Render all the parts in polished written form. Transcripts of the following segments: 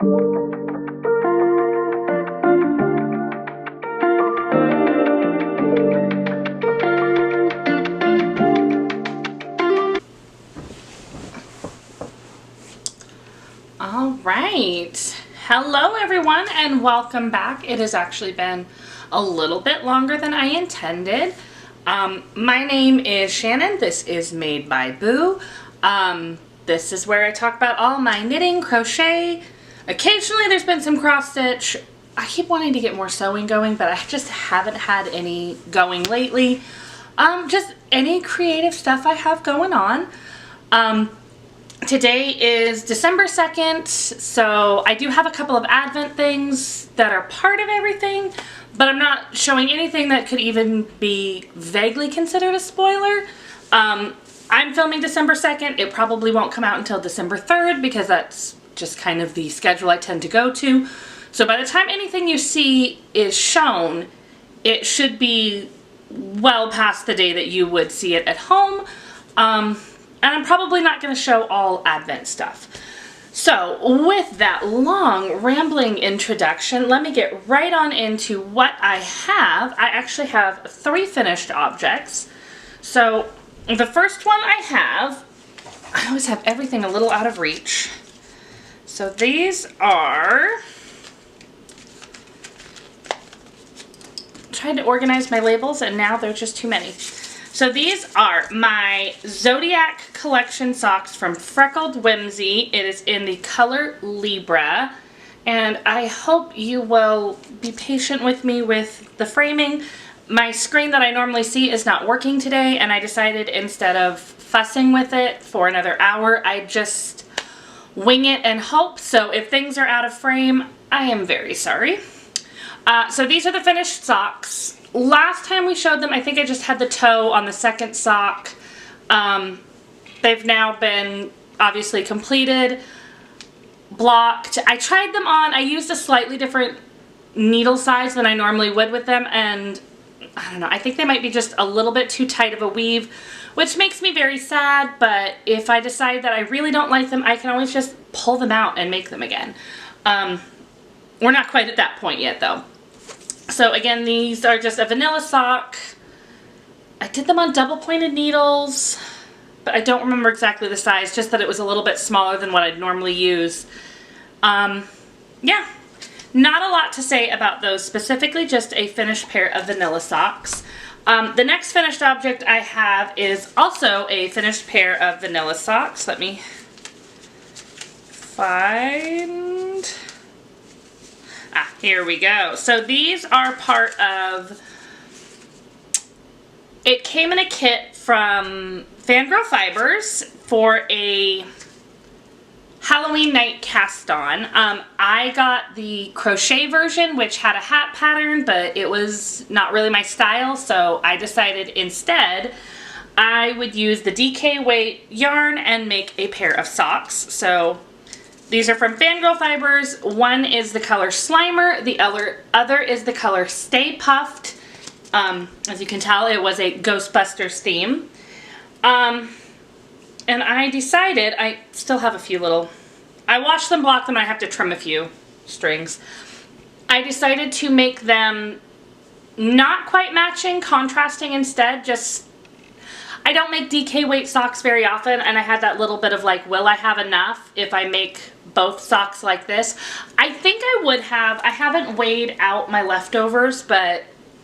All right, hello everyone and welcome back. It has actually been a little bit longer than I intended. My name is Shannon. This is Made by Boo. This is where I talk about all my knitting, crochet. Occasionally there's been some cross stitch. I keep wanting to get more sewing going, but I just haven't had any going lately. Just any creative stuff I have going on. Today is December 2nd, so I do have a couple of Advent things that are part of everything, but I'm not showing anything that could even be vaguely considered a spoiler. I'm filming December 2nd. It probably won't come out until December 3rd because that's just kind of the schedule I tend to go to. So by the time anything you see is shown, it should be well past the day that you would see it at home. And I'm probably not going to show all Advent stuff. So with that long rambling introduction, let me get right on into what I have. I actually have 3 finished objects. So the first one I always have everything a little out of reach. So these are, trying to organize my labels and now they're just too many. So these are my Zodiac collection socks from Freckled Whimsy. It is in the color Libra, and I hope you will be patient with me with the framing. My screen that I normally see is not working today, and I decided instead of fussing with it for another hour, I just wing it and hope. So if things are out of frame, I am very sorry. So these are the finished socks. Last time we showed them, I think I just had the toe on the second sock. They've now been obviously completed, blocked. I tried them on. I used a slightly different needle size than I normally would with them, and I don't know, I think they might be just a little bit too tight of a weave, which makes me very sad, but if I decide that I really don't like them, I can always just pull them out and make them again. We're not quite at that point yet though. So again, these are just a vanilla sock. I did them on double pointed needles, but I don't remember exactly the size, just that it was a little bit smaller than what I'd normally use. Yeah, not a lot to say about those specifically, just a finished pair of vanilla socks. The next finished object I have is also a finished pair of vanilla socks. Let me find... here we go. So these are part of, it came in a kit from FanGirl Fibers for a Halloween night cast on. I got the crochet version, which had a hat pattern, but it was not really my style, so I decided instead I would use the DK weight yarn and make a pair of socks. So these are from FanGirl Fibers. One is the color Slimer, the other is the color Stay Puffed. As you can tell, it was a Ghostbusters theme. And I decided, I still have a few little, I washed them, blocked them, and I have to trim a few strings. I decided to make them not quite matching, contrasting instead, just, I don't make DK weight socks very often, and I had that little bit of like, will I have enough if I make both socks like this? I think I would have. I haven't weighed out my leftovers, but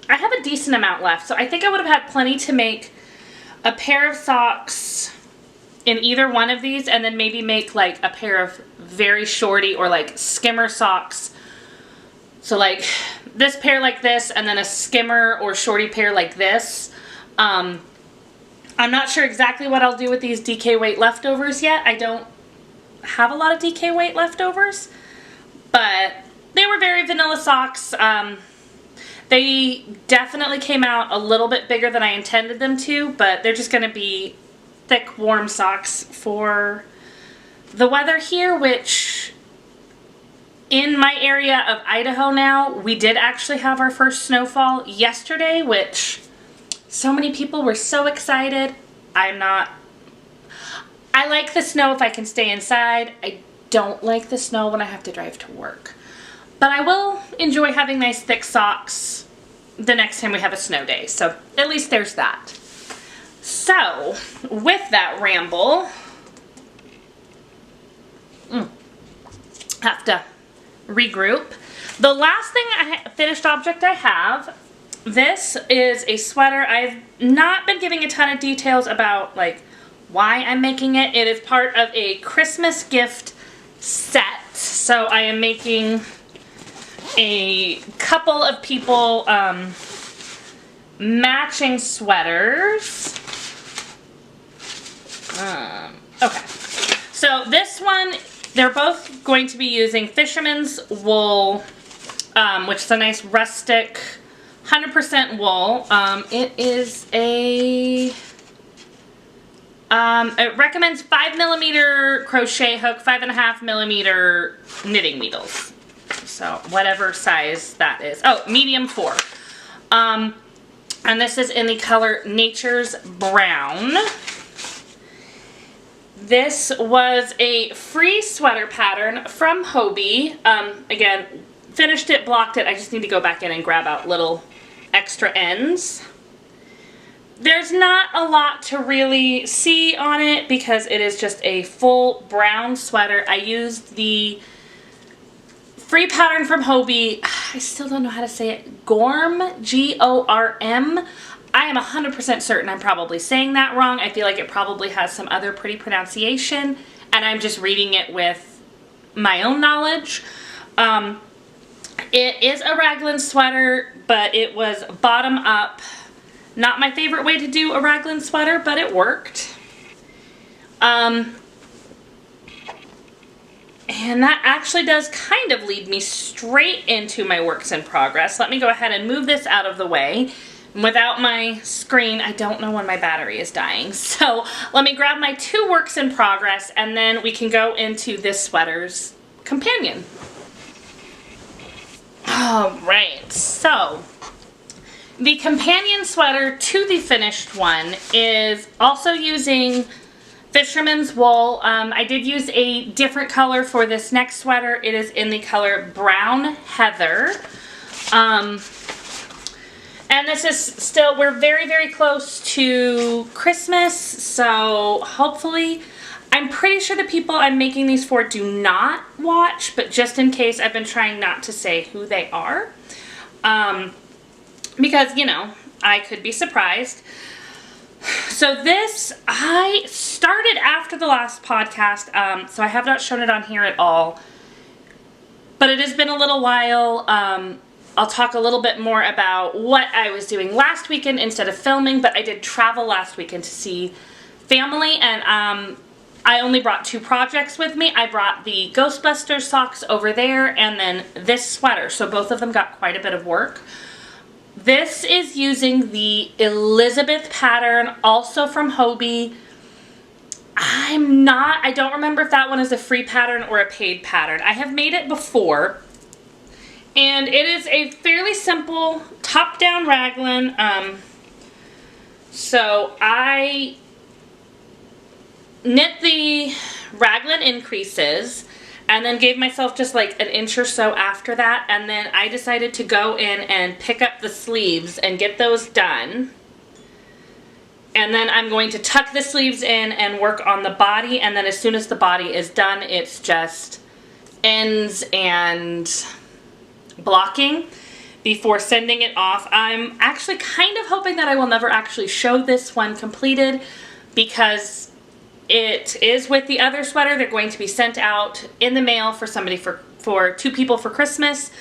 I have a decent amount left, so I think I would have had plenty to make a pair of socks in either one of these, and then maybe make like a pair of very shorty or like skimmer socks. So like this pair like this, and then a skimmer or shorty pair like this. I'm not sure exactly what I'll do with these DK weight leftovers yet. I don't have a lot of DK weight leftovers, but they were very vanilla socks. They definitely came out a little bit bigger than I intended them to, but they're just going to be thick, warm socks for the weather here, which in my area of Idaho now, we did actually have our first snowfall yesterday, which so many people were so excited. I'm not. I like the snow if I can stay inside. I don't like the snow when I have to drive to work. But I will enjoy having nice thick socks the next time we have a snow day. So at least there's that. So with that ramble, have to regroup. The last thing finished object I have, this is a sweater. I've not been giving a ton of details about like why I'm making it. It is part of a Christmas gift set. So I am making a couple of people matching sweaters. Okay. So this one, they're both going to be using fisherman's wool, which is a nice rustic 100% wool. It is a, it recommends 5mm crochet hook, 5.5mm knitting needles. So whatever size that is. Oh, medium 4. And this is in the color Nature's Brown. This was a free sweater pattern from Hobbii. Again, finished it, blocked it. I just need to go back in and grab out little extra ends. There's not a lot to really see on it because it is just a full brown sweater. I used the free pattern from Hobbii. I still don't know how to say it. Gorm, G-O-R-M. I am 100% certain I'm probably saying that wrong. I feel like it probably has some other pretty pronunciation, and I'm just reading it with my own knowledge. It is a raglan sweater, but it was bottom up. Not my favorite way to do a raglan sweater, but it worked. And that actually does kind of lead me straight into my works in progress. Let me go ahead and move this out of the way. Without my screen, I don't know when my battery is dying. So let me grab my 2 works in progress and then we can go into this sweater's companion. Alright, so the companion sweater to the finished one is also using fisherman's wool. I did use a different color for this next sweater. It is in the color Brown Heather. And this is still, we're very, very close to Christmas, so hopefully, I'm pretty sure the people I'm making these for do not watch, but just in case, I've been trying not to say who they are. Because, you know, I could be surprised. So this, I started after the last podcast, so I have not shown it on here at all. But it has been a little while. I'll talk a little bit more about what I was doing last weekend instead of filming, but I did travel last weekend to see family, and I only brought 2 projects with me. I brought the Ghostbusters socks over there, and then this sweater, so both of them got quite a bit of work. This is using the Elizabeth pattern, also from Hobbii. I don't remember if that one is a free pattern or a paid pattern. I have made it before. And it is a fairly simple top-down raglan. So I knit the raglan increases and then gave myself just like an inch or so after that. And then I decided to go in and pick up the sleeves and get those done. And then I'm going to tuck the sleeves in and work on the body. And then as soon as the body is done, it's just ends and blocking before sending it off. I'm actually kind of hoping that I will never actually show this one completed because it is with the other sweater. They're going to be sent out in the mail for somebody for 2 people for Christmas.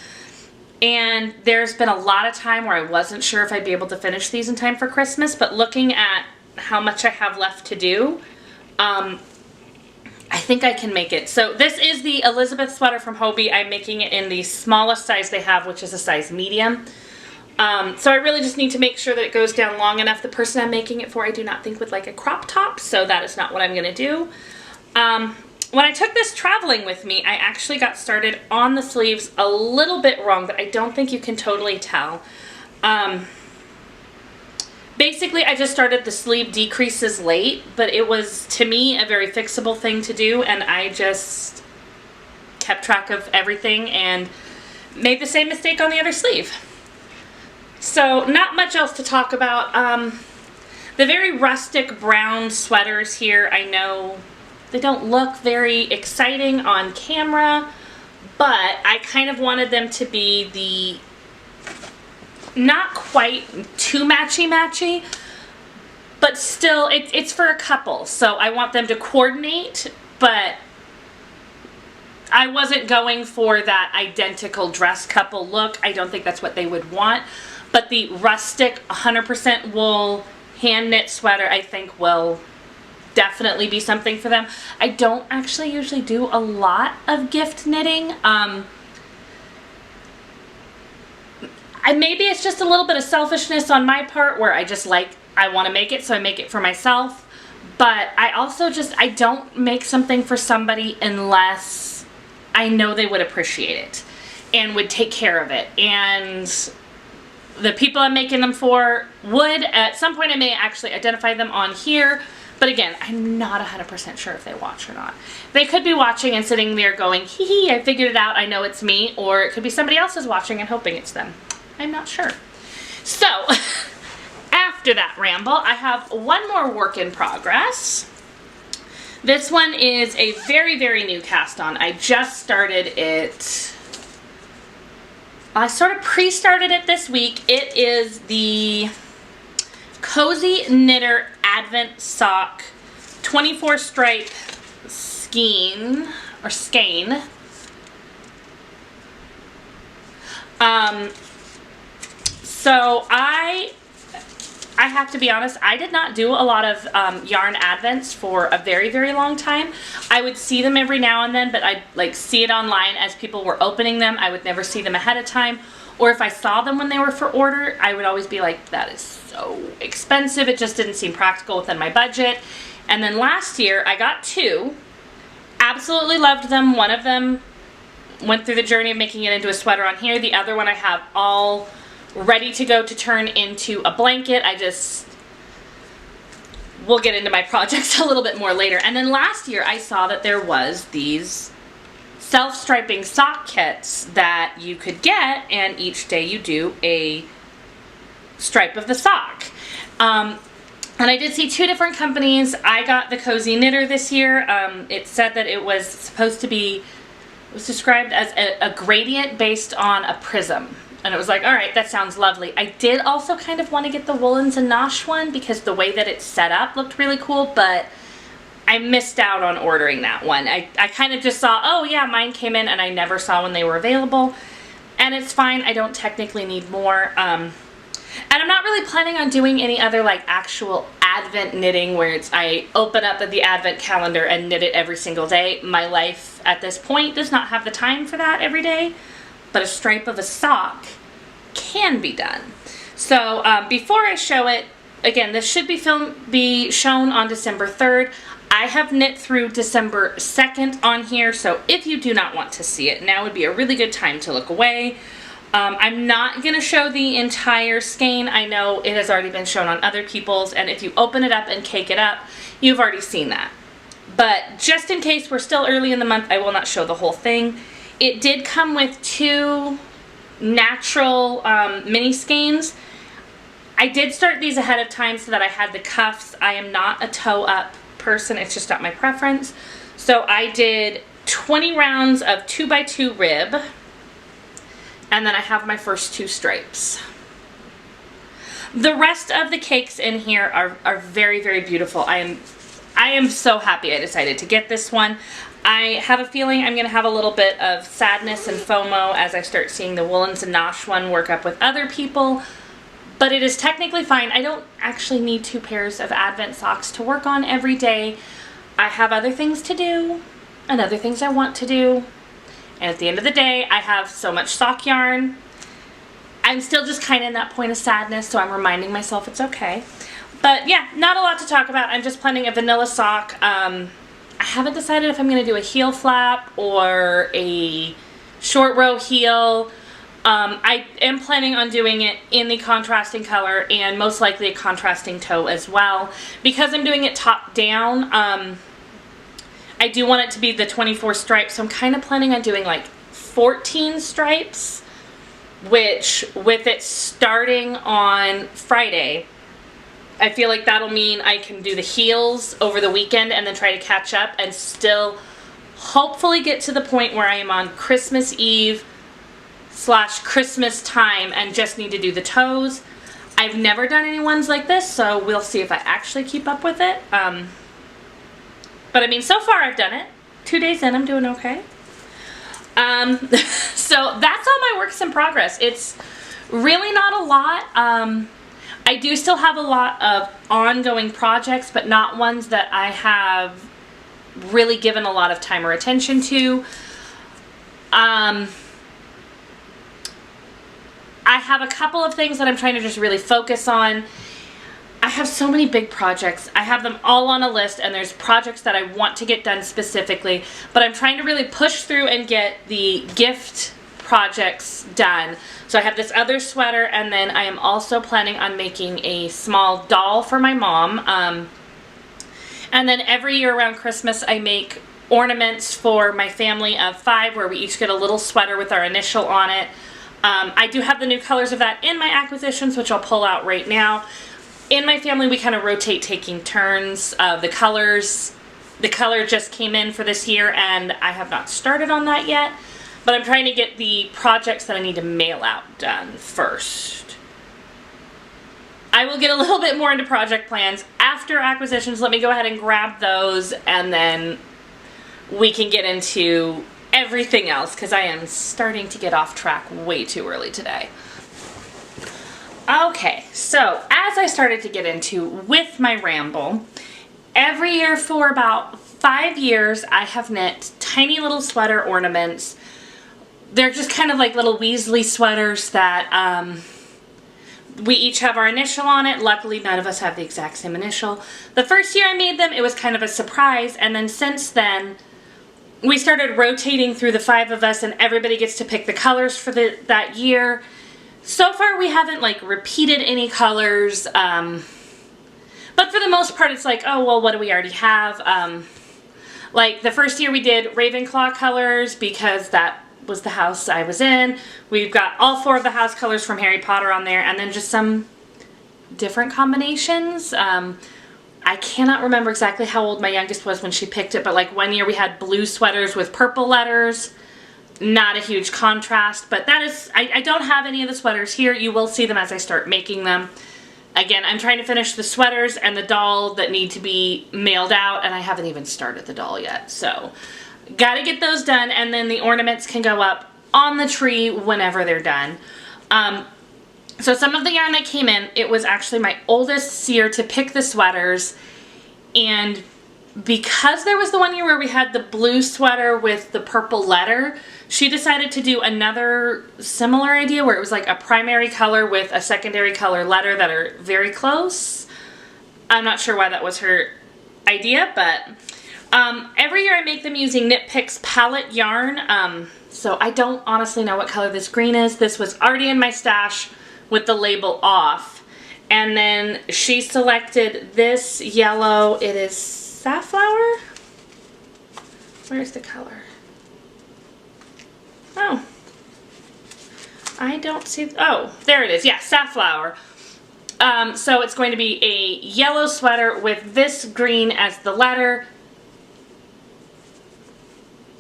And there's been a lot of time where I wasn't sure if I'd be able to finish these in time for Christmas, but looking at how much I have left to do, I think I can make it. So this is the Elizabeth sweater from Hobbii. I'm making it in the smallest size they have, which is a size medium. So I really just need to make sure that it goes down long enough. The person I'm making it for, I do not think would like a crop top, so that is not what I'm going to do. When I took this traveling with me, I actually got started on the sleeves a little bit wrong, but I don't think you can totally tell. Basically, I just started the sleeve decreases late, but it was, to me, a very fixable thing to do, and I just kept track of everything and made the same mistake on the other sleeve. So not much else to talk about. The very rustic brown sweaters here, I know they don't look very exciting on camera, but I kind of wanted them to be the not quite too matchy-matchy, but still, it's for a couple, so I want them to coordinate, but I wasn't going for that identical dress couple look. I don't think that's what they would want, but the rustic 100% wool hand knit sweater I think will definitely be something for them. I don't actually usually do a lot of gift knitting. Maybe it's just a little bit of selfishness on my part where I want to make it, so I make it for myself. But I also I don't make something for somebody unless I know they would appreciate it and would take care of it. And the people I'm making them for would. At some point I may actually identify them on here. But again, I'm not 100% sure if they watch or not. They could be watching and sitting there going, hee hee, I figured it out, I know it's me. Or it could be somebody else is watching and hoping it's them. I'm not sure. So, after that ramble, I have one more work in progress. This one is a very, very new cast on. I just started it. I sort of pre-started it this week. It is the Cozy Knitter Advent Sock 24 stripe skein or skein. So I have to be honest, I did not do a lot of yarn advents for a very, very long time. I would see them every now and then, but I'd like see it online as people were opening them. I would never see them ahead of time. Or if I saw them when they were for order, I would always be like, that is so expensive. It just didn't seem practical within my budget. And then last year, I got two. Absolutely loved them. One of them went through the journey of making it into a sweater on here. The other one I have all ready to go to turn into a blanket. We'll get into my projects a little bit more later. And then last year, I saw that there was these self-striping sock kits that you could get, and each day you do a stripe of the sock. And I did see two different companies. I got the Cozy Knitter this year. It said that it was supposed to be, it was described as a gradient based on a prism. And it was like, all right, that sounds lovely. I did also kind of want to get the Woolens and Nosh one because the way that it's set up looked really cool, but I missed out on ordering that one. I kind of just saw, oh yeah, mine came in and I never saw when they were available. And it's fine, I don't technically need more. And I'm not really planning on doing any other like actual Advent knitting where I open up the Advent calendar and knit it every single day. My life at this point does not have the time for that every day. But a stripe of a sock can be done. So before I show it, again, this should be shown on December 3rd. I have knit through December 2nd on here, so if you do not want to see it, now would be a really good time to look away. I'm not going to show the entire skein. I know it has already been shown on other people's, and if you open it up and cake it up, you've already seen that. But just in case we're still early in the month, I will not show the whole thing. It did come with two natural mini skeins. I did start these ahead of time so that I had the cuffs. I am not a toe-up person. It's just not my preference. So I did 20 rounds of 2x2 rib. And then I have my first two stripes. The rest of the cakes in here are very, very beautiful. I am so happy I decided to get this one. I have a feeling I'm going to have a little bit of sadness and FOMO as I start seeing the Woolens and Nosh one work up with other people, but it is technically fine. I don't actually need two pairs of Advent socks to work on every day. I have other things to do and other things I want to do, and at the end of the day, I have so much sock yarn. I'm still just kind of in that point of sadness, so I'm reminding myself it's okay. But yeah, not a lot to talk about. I'm just planning a vanilla sock. I haven't decided if I'm going to do a heel flap or a short row heel. I am planning on doing it in the contrasting color and most likely a contrasting toe as well. Because I'm doing it top down, I do want it to be the 24 stripes, so I'm kind of planning on doing like 14 stripes, which with it starting on Friday, I feel like that'll mean I can do the heels over the weekend and then try to catch up and still hopefully get to the point where I am on Christmas Eve / Christmas time and just need to do the toes. I've never done any ones like this, so we'll see if I actually keep up with it. But I mean, so far I've done it. 2 days in, I'm doing okay. So that's all my works in progress. It's really not a lot. I do still have a lot of ongoing projects, but not ones that I have really given a lot of time or attention to. I have a couple of things that I'm trying to just really focus on. I have so many big projects. I have them all on a list, and there's projects that I want to get done specifically, but I'm trying to really push through and get the gift projects done. So I have this other sweater, and then I am also planning on making a small doll for my mom. And then every year around Christmas, I make ornaments for my family of 5, where we each get a little sweater with our initial on it. I do have the new colors of that in my acquisitions, which I'll pull out right now. In my family, we kind of rotate taking turns of the colors. The color just came in for this year, and I have not started on that yet. But I'm trying to get the projects that I need to mail out done first. I will get a little bit more into project plans after acquisitions. Let me go ahead and grab those, and then we can get into everything else, because I am starting to get off track way too early today. Okay, so as I started to get into with my ramble, every year for about 5 years I have knit tiny little sweater ornaments. They're just kind of like little Weasley sweaters that we each have our initial on it. Luckily, none of us have the exact same initial. The first year I made them, it was kind of a surprise, and then since then, we started rotating through the 5 of us, and everybody gets to pick the colors for that year. So far, we haven't like repeated any colors, but for the most part, it's like, oh, well, what do we already have? Like the first year we did Ravenclaw colors because that was the house I was in. We've got all 4 of the house colors from Harry Potter on there, and then just some different combinations. I cannot remember exactly how old my youngest was when she picked it, but like one year we had blue sweaters with purple letters. Not a huge contrast, but that is, I don't have any of the sweaters here. You will see them as I start making them. Again, I'm trying to finish the sweaters and the doll that need to be mailed out, and I haven't even started the doll yet, so gotta get those done, and then the ornaments can go up on the tree whenever they're done. So some of the yarn that came in, it was actually my oldest year to pick the sweaters, and because there was the one year where we had the blue sweater with the purple letter, she decided to do another similar idea where it was like a primary color with a secondary color letter that are very close. I'm not sure why that was her idea, but every year I make them using Knit Picks palette yarn. So I don't honestly know what color this green is. This was already in my stash with the label off. And then she selected this yellow. It is Safflower? Where's the color? Oh. I don't see, oh, there it is. Yeah, Safflower. So it's going to be a yellow sweater with this green as the letter.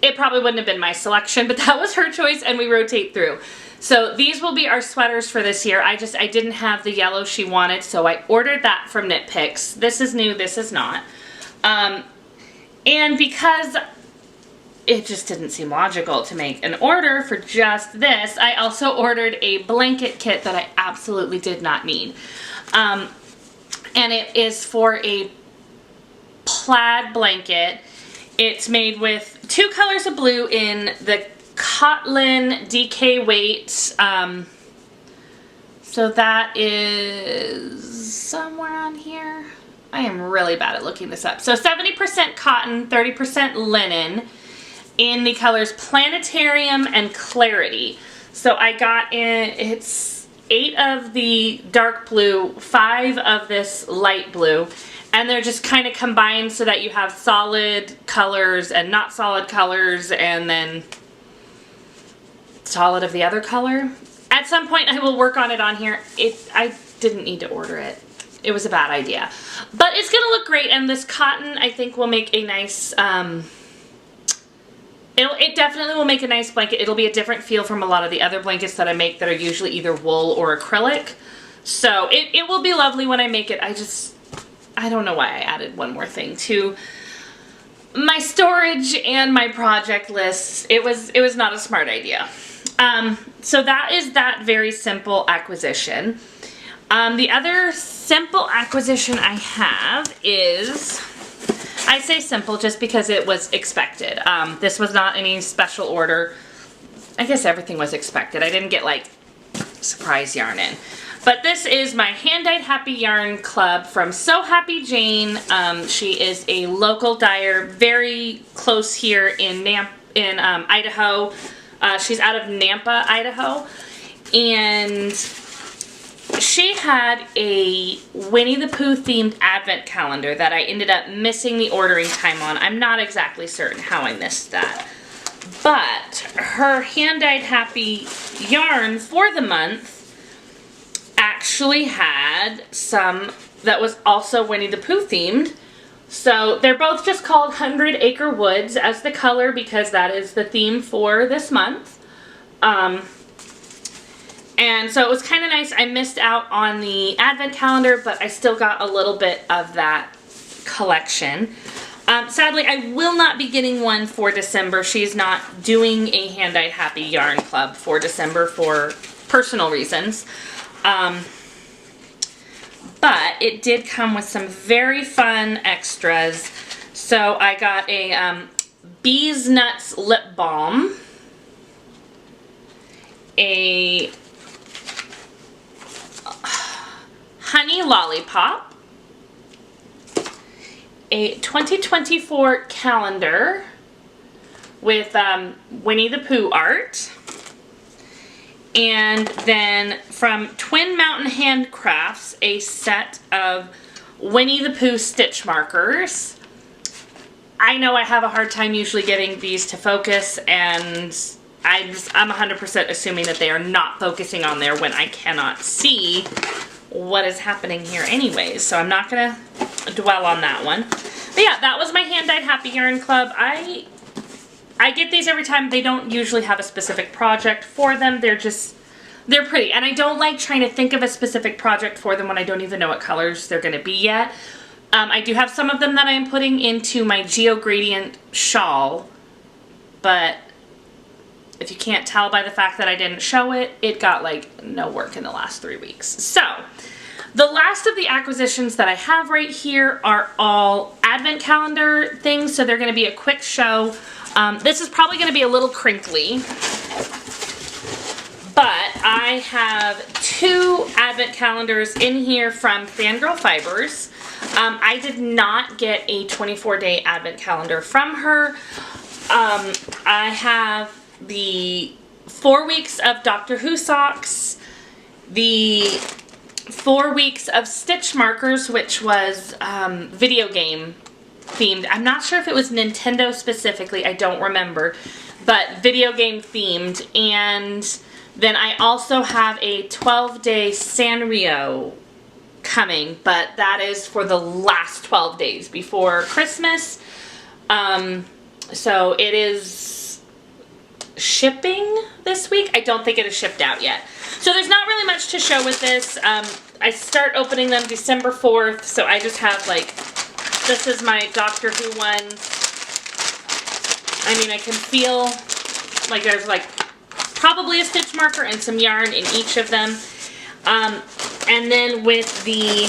It probably wouldn't have been my selection, but that was her choice, and we rotate through. So these will be our sweaters for this year. I didn't have the yellow she wanted, so I ordered that from Knit Picks. This is new, this is not. And because it just didn't seem logical to make an order for just this, I also ordered a blanket kit that I absolutely did not need. And it is for a plaid blanket. It's made with 2 colors of blue in the Kotlin DK weight. So that is somewhere on here. I am really bad at looking this up. So 70% cotton, 30% linen in the colors Planetarium and Clarity. So I got in, it's 8 of the dark blue, 5 of this light blue, And they're just kind of combined so that you have solid colors and not solid colors, and then solid of the other color. At some point I will work on it on here. I didn't need to order it. It was a bad idea. But it's gonna look great, and this cotton I think will make a nice, it definitely will make a nice blanket. It'll be a different feel from a lot of the other blankets that I make that are usually either wool or acrylic. So it will be lovely when I make it. I don't know why I added one more thing to my storage and my project lists. It was not a smart idea. So that is that very simple acquisition. The other simple acquisition I have is, I say simple just because it was expected. This was not any special order. I guess everything was expected. I didn't get like surprise yarn in. But this is my Hand-Dyed Happy Yarn Club from So Happy Jane. She is a local dyer, very close here in Idaho. She's out of Nampa, Idaho. And she had a Winnie the Pooh themed advent calendar that I ended up missing the ordering time on. I'm not exactly certain how I missed that. But her Hand-Dyed Happy Yarn for the month actually had some that was also Winnie the Pooh themed. So they're both just called 100 Acre Woods as the color because that is the theme for this month. And so it was kind of nice. I missed out on the advent calendar, but I still got a little bit of that collection. Sadly, I will not be getting one for December. She's not doing a Hand-Dyed Happy Yarn Club for December for personal reasons. But it did come with some very fun extras. So I got a Bees Nuts Lip Balm, a Honey Lollipop, a 2024 calendar with Winnie the Pooh art, and then from Twin Mountain Handcrafts, a set of Winnie the Pooh stitch markers. I know I have a hard time usually getting these to focus, and I'm 100% assuming that they are not focusing on there when I cannot see what is happening here anyways, so I'm not gonna dwell on that one. But yeah, that was my Hand-Dyed Happy Yarn Club. I get these every time. They don't usually have a specific project for them. They're pretty. And I don't like trying to think of a specific project for them when I don't even know what colors they're going to be yet. I do have some of them that I am putting into my Geo Gradient shawl. But if you can't tell by the fact that I didn't show it, it got like no work in the last 3 weeks. So the last of the acquisitions that I have right here are all advent calendar things. So they're going to be a quick show. This is probably going to be a little crinkly, but I have 2 advent calendars in here from FanGirl Fibers. I did not get a 24-day advent calendar from her. I have the 4 weeks of Doctor Who socks, the 4 weeks of stitch markers, which was video game themed. I'm not sure if it was Nintendo specifically, I don't remember, but video game themed. And then I also have a 12-day Sanrio coming, but that is for the last 12 days before Christmas. So it is shipping this week. I don't think it is shipped out yet. So there's not really much to show with this. I start opening them December 4th, so I just have like, this is my Doctor Who one. I mean, I can feel like there's like probably a stitch marker and some yarn in each of them. And then with the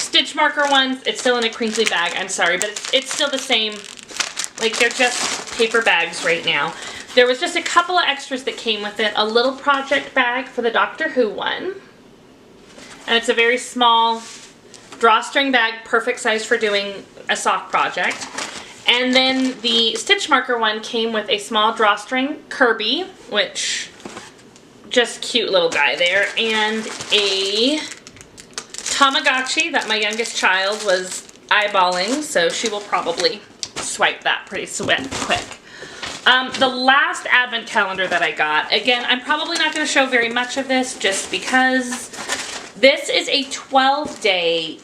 stitch marker ones, it's still in a crinkly bag. I'm sorry, but it's still the same. Like, they're just paper bags right now. There was just a couple of extras that came with it. A little project bag for the Doctor Who one. And it's a very small drawstring bag, perfect size for doing a sock project. And then the stitch marker one came with a small drawstring Kirby, which, just cute little guy there, and a Tamagotchi that my youngest child was eyeballing, so she will probably swipe that pretty quick. The last advent calendar that I got, again, I'm probably not going to show very much of this just because this is a 12-day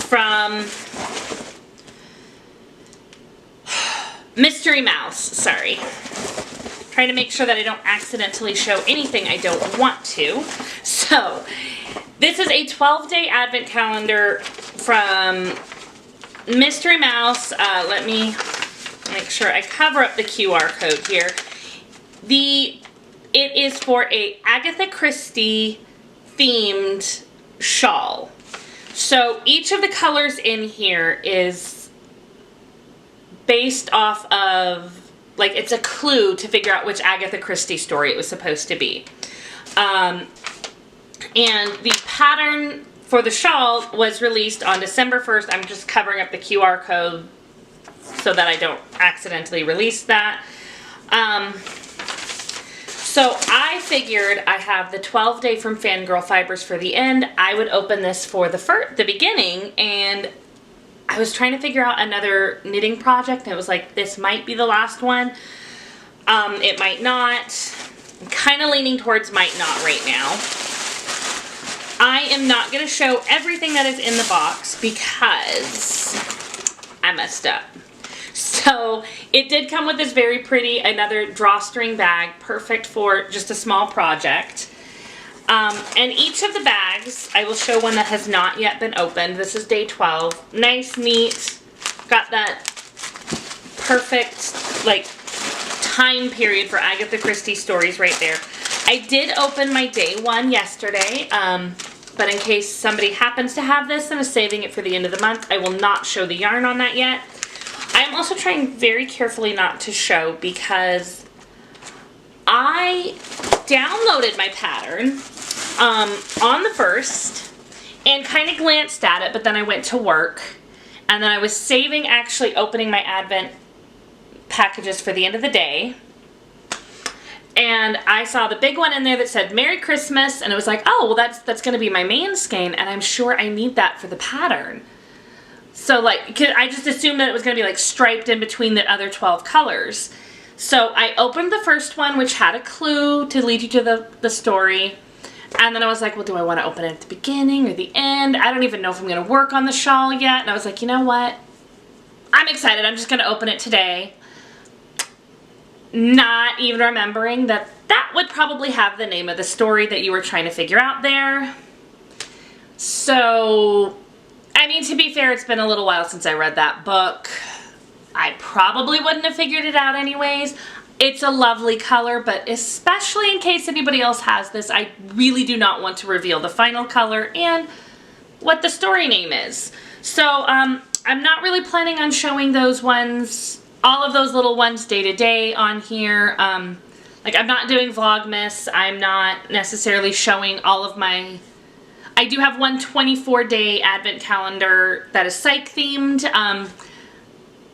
from Mystery Mouse, sorry. Trying to make sure that I don't accidentally show anything I don't want to. So, this is a 12-day advent calendar from Mystery Mouse. Let me make sure I cover up the QR code here. It is for a Agatha Christie themed shawl. So each of the colors in here is based off of, like, it's a clue to figure out which Agatha Christie story it was supposed to be. And the pattern for the shawl was released on December 1st. I'm just covering up the QR code so that I don't accidentally release that. So I figured I have the 12-day from FanGirl Fibers for the end. I would open this for the beginning, and I was trying to figure out another knitting project, and it was like, this might be the last one. It might not. I'm kind of leaning towards might not right now. I am not going to show everything that is in the box because I messed up. So it did come with this very pretty, another drawstring bag, perfect for just a small project. And each of the bags, I will show one that has not yet been opened. This is day 12. Nice, neat. Got that perfect, like, time period for Agatha Christie stories right there. I did open my day one yesterday, but in case somebody happens to have this and is saving it for the end of the month, I will not show the yarn on that yet. I'm also trying very carefully not to show because I downloaded my pattern on the 1st and kind of glanced at it, but then I went to work and then I was saving actually opening my advent packages for the end of the day. And I saw the big one in there that said Merry Christmas, and it was like, oh, well, that's going to be my main skein, and I'm sure I need that for the pattern. So, like, I just assumed that it was going to be, like, striped in between the other 12 colors. So I opened the first one, which had a clue to lead you to the story. And then I was like, well, do I want to open it at the beginning or the end? I don't even know if I'm going to work on the shawl yet. And I was like, you know what? I'm excited. I'm just going to open it today. Not even remembering that that would probably have the name of the story that you were trying to figure out there. So, I mean, to be fair, it's been a little while since I read that book. I probably wouldn't have figured it out anyways. It's a lovely color, but especially in case anybody else has this, I really do not want to reveal the final color and what the story name is. So, I'm not really planning on showing those ones, all of those little ones day to day on here. Like, I'm not doing Vlogmas. I'm not necessarily showing all of my... I do have one 24-day advent calendar that is psych themed.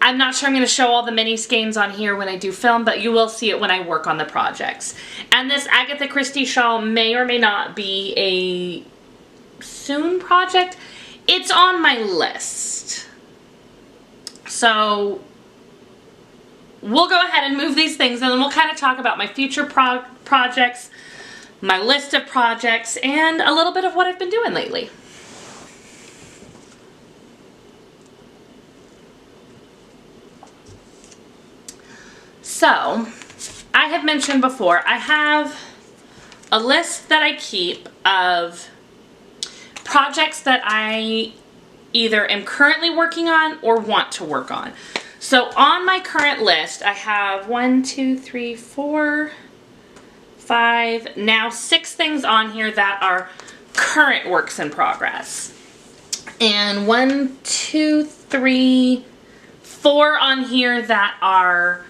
I'm not sure I'm going to show all the mini skeins on here when I do film, but you will see it when I work on the projects. And this Agatha Christie shawl may or may not be a soon project. It's on my list. So we'll go ahead and move these things, and then we'll kind of talk about my future projects, my list of projects, and a little bit of what I've been doing lately. So, I have mentioned before, I have a list that I keep of projects that I either am currently working on or want to work on. So on my current list, I have 1, 2, 3, 4, 5, now 6 things on here that are current works in progress. And 1, 2, 3, 4 on here that are...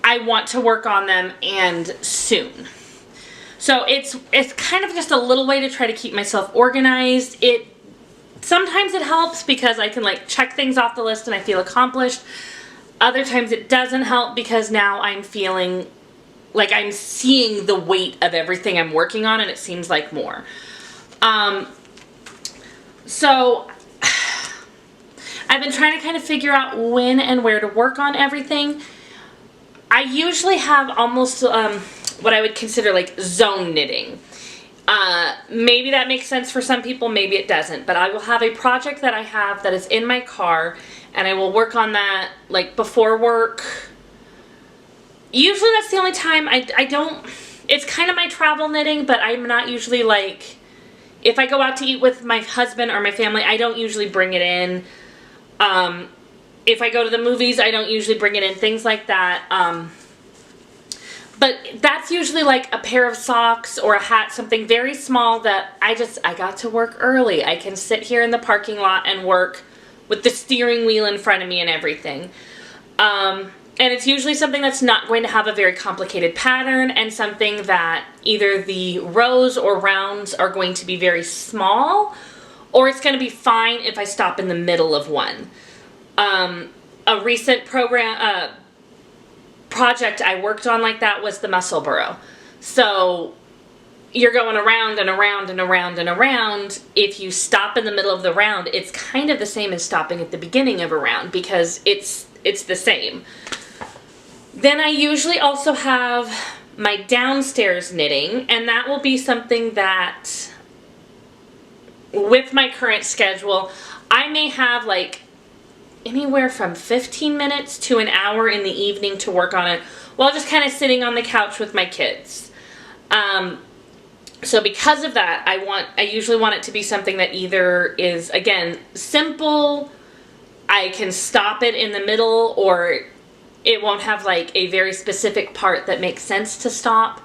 I want to work on them and soon. So it's kind of just a little way to try to keep myself organized. Sometimes it helps because I can like check things off the list and I feel accomplished. Other times it doesn't help because now I'm feeling like I'm seeing the weight of everything I'm working on and it seems like more. So I've been trying to kind of figure out when and where to work on everything. I usually have almost what I would consider like zone knitting. Maybe that makes sense for some people, maybe it doesn't, but I will have a project that I have that is in my car, and I will work on that like before work. Usually that's the only time I don't, it's kind of my travel knitting, but I'm not usually like, if I go out to eat with my husband or my family, I don't usually bring it in. If I go to the movies, I don't usually bring it in, things like that. But that's usually like a pair of socks or a hat, something very small that I got to work early. I can sit here in the parking lot and work with the steering wheel in front of me and everything. And it's usually something that's not going to have a very complicated pattern, and something that either the rows or rounds are going to be very small, or it's going to be fine if I stop in the middle of one. A recent project I worked on like that was the Mussleburgh. So you're going around and around and around and around. If you stop in the middle of the round, it's kind of the same as stopping at the beginning of a round, because it's the same. Then I usually also have my downstairs knitting, and that will be something that, with my current schedule, I may have like anywhere from 15 minutes to an hour in the evening to work on it while just kind of sitting on the couch with my kids. So because of that, I usually want it to be something that either is, again, simple, I can stop it in the middle, or it won't have like a very specific part that makes sense to stop,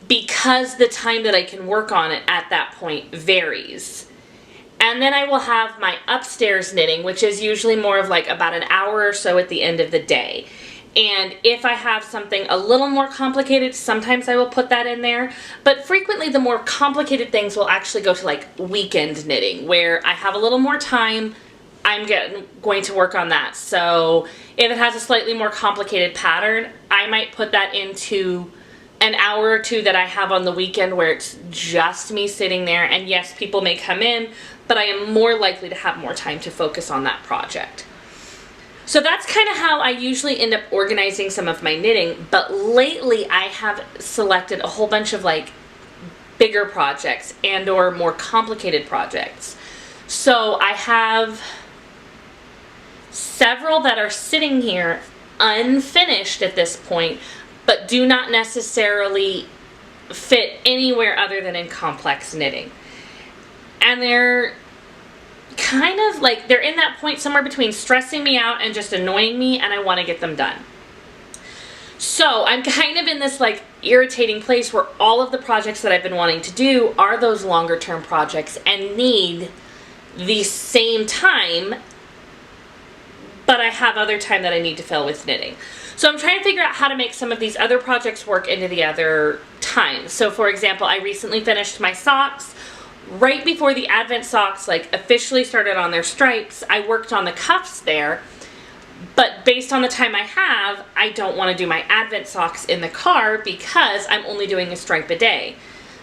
because the time that I can work on it at that point varies. And then I will have my upstairs knitting, which is usually more of like about an hour or so at the end of the day. And if I have something a little more complicated, sometimes I will put that in there. But frequently the more complicated things will actually go to like weekend knitting, where I have a little more time, I'm going to work on that. So if it has a slightly more complicated pattern, I might put that into an hour or two that I have on the weekend where it's just me sitting there. And yes, people may come in, but I am more likely to have more time to focus on that project. So that's kind of how I usually end up organizing some of my knitting. But lately I have selected a whole bunch of like bigger projects and or more complicated projects. So I have several that are sitting here unfinished at this point, but do not necessarily fit anywhere other than in complex knitting. And they're kind of like, they're in that point somewhere between stressing me out and just annoying me, and I want to get them done. So I'm kind of in this like irritating place where all of the projects that I've been wanting to do are those longer term projects and need the same time, but I have other time that I need to fill with knitting. So I'm trying to figure out how to make some of these other projects work into the other times. So for example, I recently finished my socks. Right before the Advent socks like officially started on their stripes, I worked on the cuffs there. But based on the time I have, I don't want to do my Advent socks in the car because I'm only doing a stripe a day.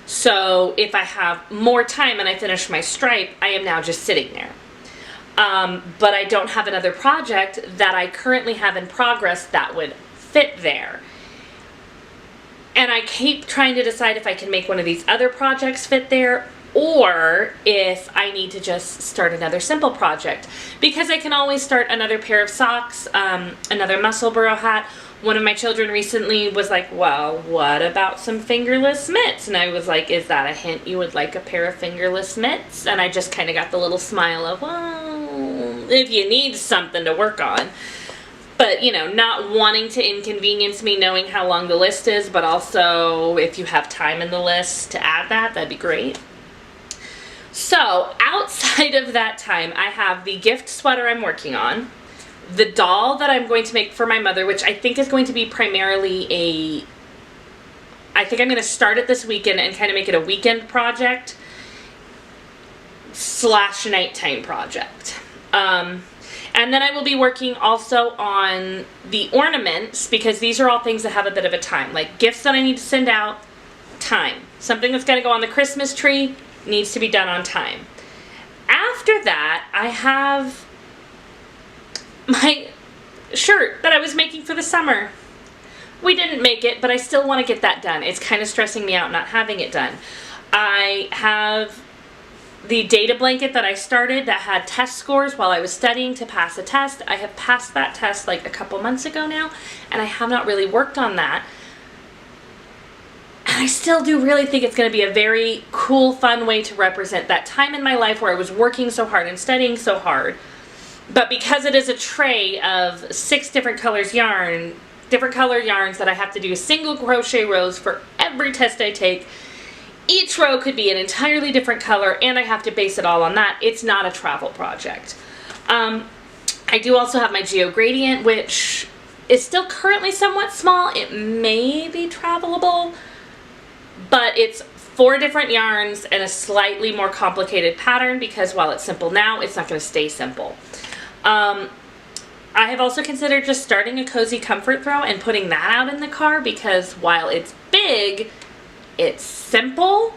So if I have more time and I finish my stripe, I am now just sitting there. But I don't have another project that I currently have in progress that would fit there. And I keep trying to decide if I can make one of these other projects fit there, or if I need to just start another simple project. Because I can always start another pair of socks, another Mussleburgh hat. One of my children recently was like, well, what about some fingerless mitts? And I was like, is that a hint you would like a pair of fingerless mitts? And I just kind of got the little smile of, well, if you need something to work on. But, you know, not wanting to inconvenience me knowing how long the list is, but also if you have time in the list to add that, that'd be great. So, outside of that time, I have the gift sweater I'm working on, the doll that I'm going to make for my mother, which I think is going to be primarily I think I'm going to start it this weekend and kind of make it a weekend project / nighttime project. And then I will be working also on the ornaments, because these are all things that have a bit of a time. Like gifts that I need to send out, time. Something that's going to go on the Christmas tree, needs to be done on time. After that, I have my shirt that I was making for the summer. We didn't make it, but I still want to get that done. It's kind of stressing me out not having it done. I have the data blanket that I started that had test scores while I was studying to pass a test. I have passed that test like a couple months ago now, and I have not really worked on that. And I still do really think it's going to be a very cool, fun way to represent that time in my life where I was working so hard and studying so hard. But because it is a tray of 6 different color yarns that I have to do single crochet rows for every test I take, each row could be an entirely different color, and I have to base it all on that. It's not a travel project. I do also have my Geo Gradient, which is still currently somewhat small. It may be travelable, but it's 4 different yarns and a slightly more complicated pattern because while it's simple now, it's not going to stay simple. I have also considered just starting a cozy comfort throw and putting that out in the car because while it's big, it's simple.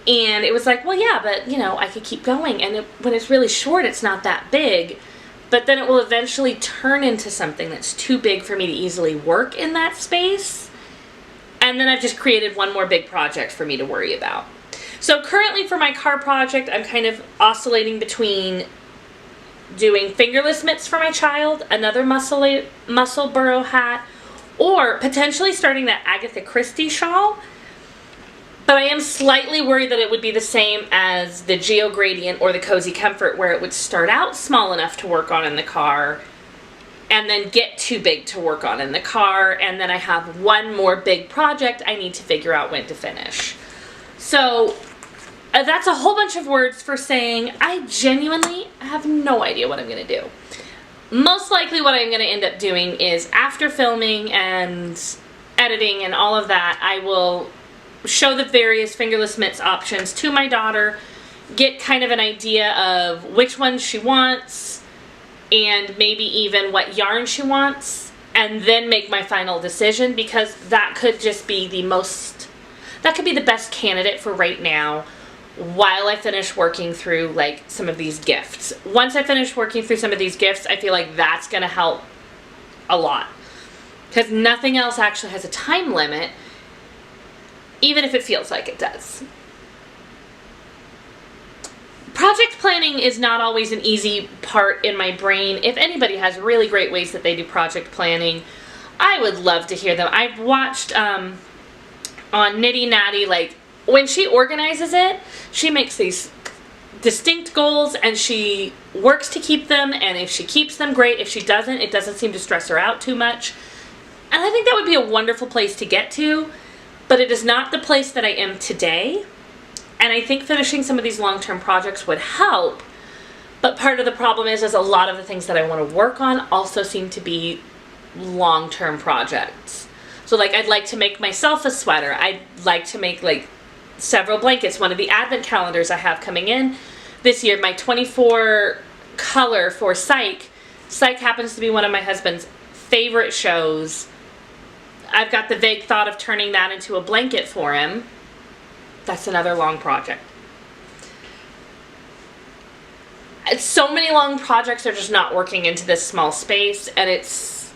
And it was like, well, yeah, but you know, I could keep going. And when it's really short, it's not that big. But then it will eventually turn into something that's too big for me to easily work in that space. And then I've just created one more big project for me to worry about. So currently for my car project, I'm kind of oscillating between doing fingerless mitts for my child, another Mussleburgh hat, or potentially starting that Agatha Christie shawl. But I am slightly worried that it would be the same as the Geo Gradient or the Cozy Comfort, where it would start out small enough to work on in the car and then get too big to work on in the car, and then I have one more big project I need to figure out when to finish. So that's a whole bunch of words for saying I genuinely have no idea what I'm going to do. Most likely what I'm going to end up doing is after filming and editing and all of that, I will show the various fingerless mitts options to my daughter, get kind of an idea of which ones she wants and maybe even what yarn she wants, and then make my final decision because that could just be that could be the best candidate for right now while I finish working through like some of these gifts. Once I finish working through some of these gifts, I feel like that's going to help a lot because nothing else actually has a time limit, even if it feels like it does. Project planning is not always an easy part in my brain. If anybody has really great ways that they do project planning, I would love to hear them. I've watched on Nitty Natty, like when she organizes it, she makes these distinct goals and she works to keep them, and if she keeps them, great. If she doesn't, it doesn't seem to stress her out too much. And I think that would be a wonderful place to get to, but it is not the place that I am today. And I think finishing some of these long-term projects would help, but part of the problem is a lot of the things that I want to work on also seem to be long-term projects. So like I'd like to make myself a sweater. I'd like to make like several blankets. One of the advent calendars I have coming in this year, my 24 color for Psych. Psych happens to be one of my husband's favorite shows. I've got the vague thought of turning that into a blanket for him. That's another long project. So many long projects are just not working into this small space, and it's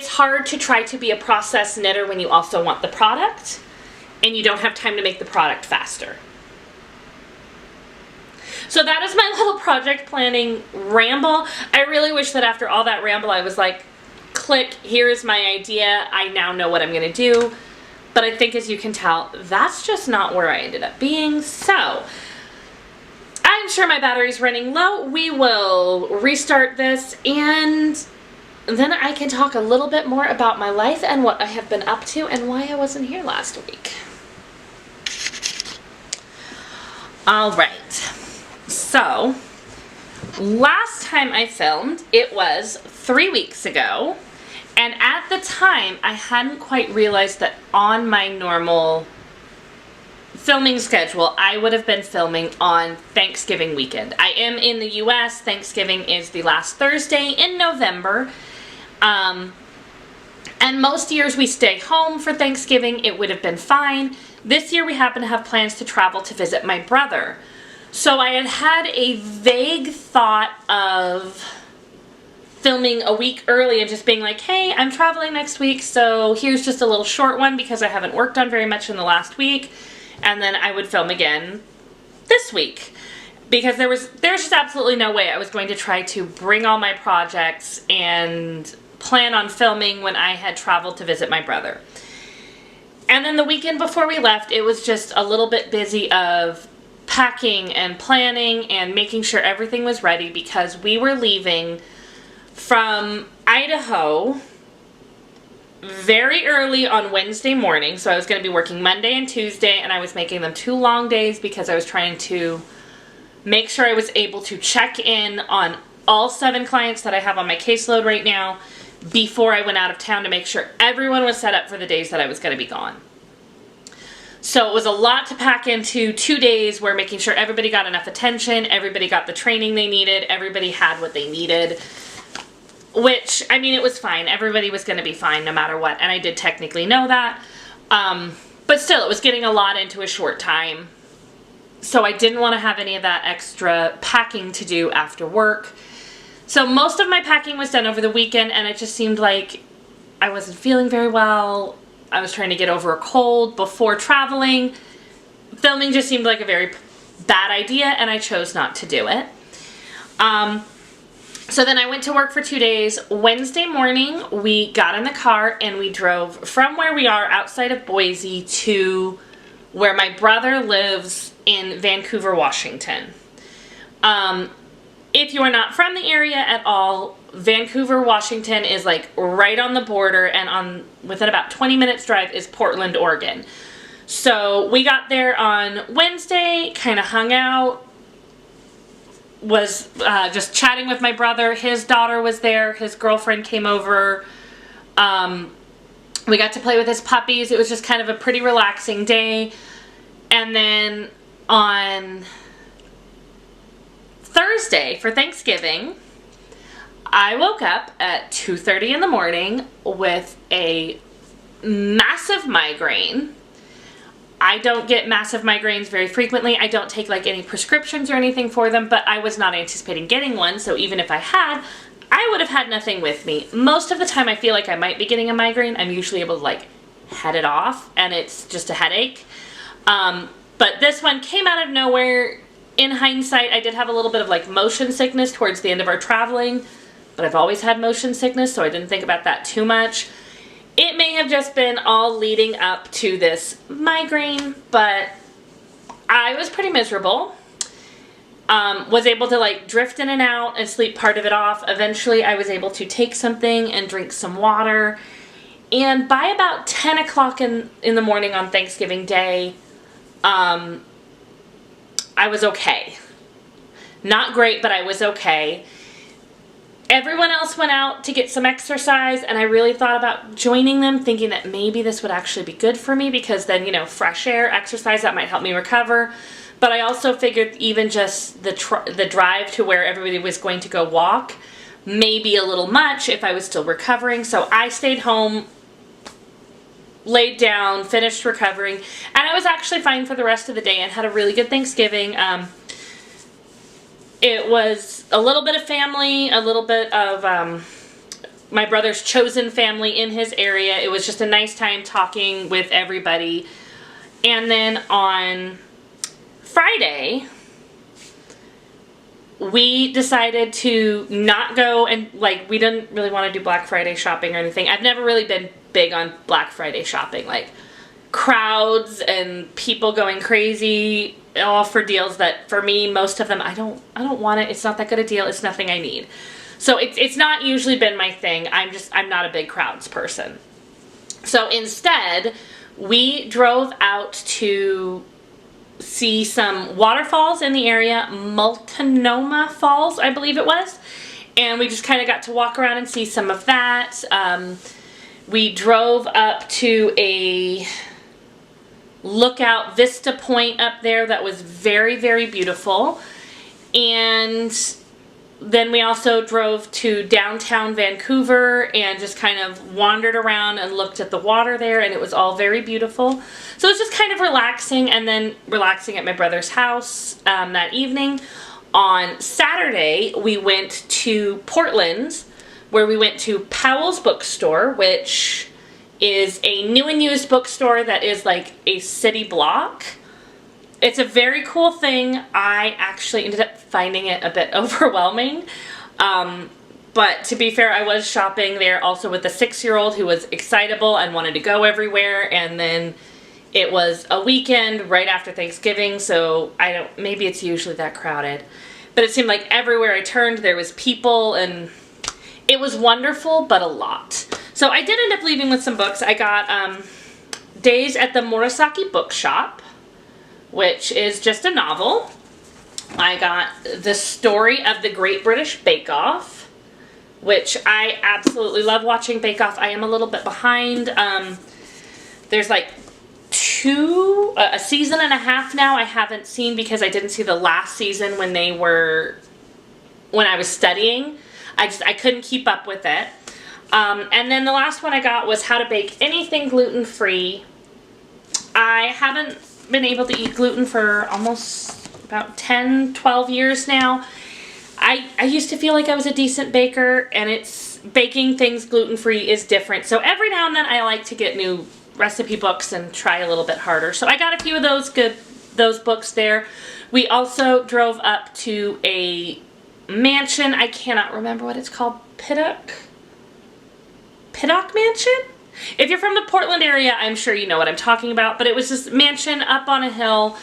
hard to try to be a process knitter when you also want the product, and you don't have time to make the product faster. So that is my little project planning ramble. I really wish that after all that ramble I was like, click, here is my idea, I now know what I'm going to do. But I think, as you can tell, that's just not where I ended up being. So I'm sure my battery's running low. We will restart this, and then I can talk a little bit more about my life and what I have been up to and why I wasn't here last week. All right. So last time I filmed, it was 3 weeks ago. And at the time, I hadn't quite realized that on my normal filming schedule, I would have been filming on Thanksgiving weekend. I am in the US. Thanksgiving is the last Thursday in November. And most years we stay home for Thanksgiving. It would have been fine. This year we happen to have plans to travel to visit my brother. So I had had a vague thought of filming a week early and just being like, hey, I'm traveling next week, so here's just a little short one because I haven't worked on very much in the last week, and then I would film again this week. Because there was just absolutely no way I was going to try to bring all my projects and plan on filming when I had traveled to visit my brother. And then the weekend before we left, it was just a little bit busy of packing and planning and making sure everything was ready because we were leaving from Idaho very early on Wednesday morning. So I was going to be working Monday and Tuesday, and I was making them 2 long days because I was trying to make sure I was able to check in on all 7 clients that I have on my caseload right now before I went out of town to make sure everyone was set up for the days that I was going to be gone. So it was a lot to pack into 2 days where making sure everybody got enough attention, everybody got the training they needed, everybody had what they needed. Which, I mean, it was fine. Everybody was going to be fine no matter what, and I did technically know that. But still, it was getting a lot into a short time. So I didn't want to have any of that extra packing to do after work. So most of my packing was done over the weekend, and it just seemed like I wasn't feeling very well. I was trying to get over a cold before traveling. Filming just seemed like a very bad idea, and I chose not to do it. So then I went to work for 2 days. Wednesday morning, we got in the car and we drove from where we are outside of Boise to where my brother lives in Vancouver, Washington. If you are not from the area at all, Vancouver, Washington is like right on the border, and within about 20 minutes drive is Portland, Oregon. So we got there on Wednesday, kind of hung out, was just chatting with my brother. His daughter was there. His girlfriend came over. We got to play with his puppies. It was just kind of a pretty relaxing day. And then on Thursday for Thanksgiving, I woke up at 2:30 in the morning with a massive migraine. I don't get massive migraines very frequently. I don't take like any prescriptions or anything for them, but I was not anticipating getting one, so even if I had, I would have had nothing with me. Most of the time I feel like I might be getting a migraine. I'm usually able to like head it off, and it's just a headache. But this one came out of nowhere. In hindsight, I did have a little bit of like motion sickness towards the end of our traveling, but I've always had motion sickness, so I didn't think about that too much. It may have just been all leading up to this migraine, but I was pretty miserable. Was able to like drift in and out and sleep part of it off. Eventually I was able to take something and drink some water. And by about 10 o'clock in the morning on Thanksgiving Day, I was okay. Not great, but I was okay. Everyone else went out to get some exercise, and I really thought about joining them, thinking that maybe this would actually be good for me because then, you know, fresh air, exercise, that might help me recover. But I also figured even just the drive to where everybody was going to go walk may be a little much if I was still recovering. So I stayed home, laid down, finished recovering, and I was actually fine for the rest of the day and had a really good Thanksgiving. It was a little bit of family, a little bit of my brother's chosen family in his area. It was just a nice time talking with everybody. And then on Friday, we decided to not go and, like, we didn't really want to do Black Friday shopping or anything. I've never really been big on Black Friday shopping, like crowds and people going crazy, all for deals that for me, most of them, I don't want it. It's not that good a deal. It's nothing I need. So it's not usually been my thing. I'm not a big crowds person. So instead, we drove out to see some waterfalls in the area, Multnomah Falls, I believe it was. And we just kind of got to walk around and see some of that. We drove up to a lookout vista point up there that was very, very beautiful. And Then we also drove to downtown Vancouver and just kind of wandered around and looked at the water there, and it was all very beautiful. So it was just kind of relaxing, and then relaxing at my brother's house that evening. On Saturday, we went to Portland, where we went to Powell's Bookstore, which is a new and used bookstore that is like a city block. It's a very cool thing. I actually ended up finding it a bit overwhelming. But to be fair, I was shopping there also with a 6-year-old who was excitable and wanted to go everywhere. And then it was a weekend right after Thanksgiving, so maybe it's usually that crowded. But it seemed like everywhere I turned there was people, and it was wonderful, but a lot. So I did end up leaving with some books. I got Days at the Murasaki Bookshop, which is just a novel. I got The Story of the Great British Bake Off, which I absolutely love watching Bake Off. I am a little bit behind. There's like a season and a half now I haven't seen because I didn't see the last season when I was studying. I couldn't keep up with it. And then the last one I got was How to Bake Anything Gluten-Free. I haven't been able to eat gluten for almost about 10-12 years now. I used to feel like I was a decent baker, and baking things gluten-free is different. So every now and then I like to get new recipe books and try a little bit harder. So I got a few of those books there. We also drove up to a mansion. I cannot remember what it's called. Piddock Mansion? If you're from the Portland area, I'm sure you know what I'm talking about, but it was this mansion up on a hill,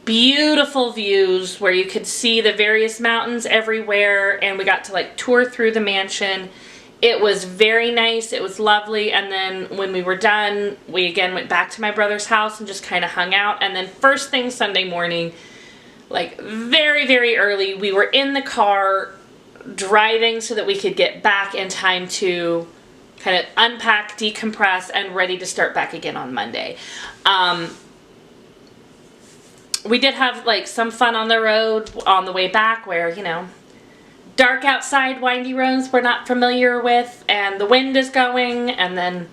beautiful views where you could see the various mountains everywhere, and we got to like tour through the mansion. It was very nice, it was lovely, and then when we were done, we again went back to my brother's house and just kind of hung out, and then first thing Sunday morning, like very, very early, we were in the car driving so that we could get back in time to kind of unpack, decompress, and ready to start back again on Monday. We did have like some fun on the road on the way back where, you know, dark outside, windy roads we're not familiar with, and the wind is going, and then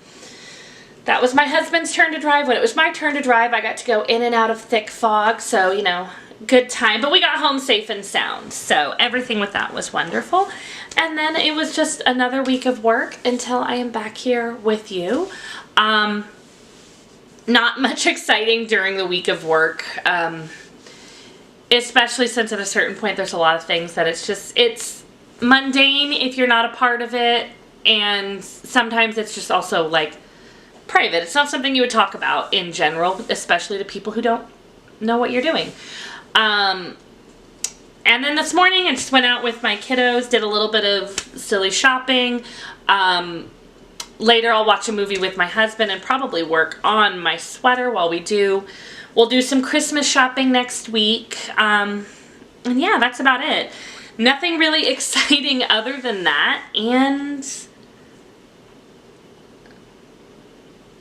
that was my husband's turn to drive. When it was my turn to drive, I got to go in and out of thick fog, so, you know, good time. But we got home safe and sound, so everything with that was wonderful. And then it was just another week of work until I am back here with you. Not much exciting during the week of work, especially since at a certain point there's a lot of things that it's mundane if you're not a part of it, and sometimes it's just also like private. It's not something you would talk about in general, especially to people who don't know what you're doing. And then this morning I just went out with my kiddos, did a little bit of silly shopping. Later I'll watch a movie with my husband and probably work on my sweater while we'll do some Christmas shopping next week. And yeah, that's about it. Nothing really exciting other than that, and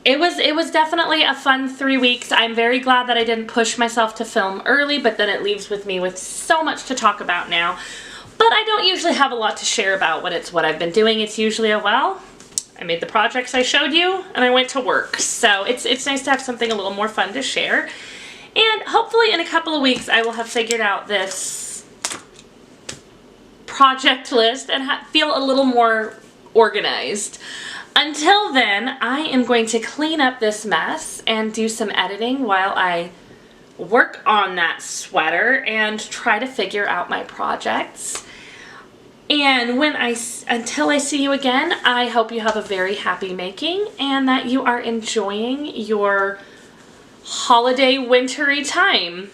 it was definitely a fun 3 weeks. I'm very glad that I didn't push myself to film early, but then it leaves me with so much to talk about now. But I don't usually have a lot to share about when it's what I've been doing. It's usually I made the projects I showed you, and I went to work. So it's nice to have something a little more fun to share. And hopefully in a couple of weeks I will have figured out this project list and feel a little more organized. Until then, I am going to clean up this mess and do some editing while I work on that sweater and try to figure out my projects. And until I see you again, I hope you have a very happy making and that you are enjoying your holiday wintry time.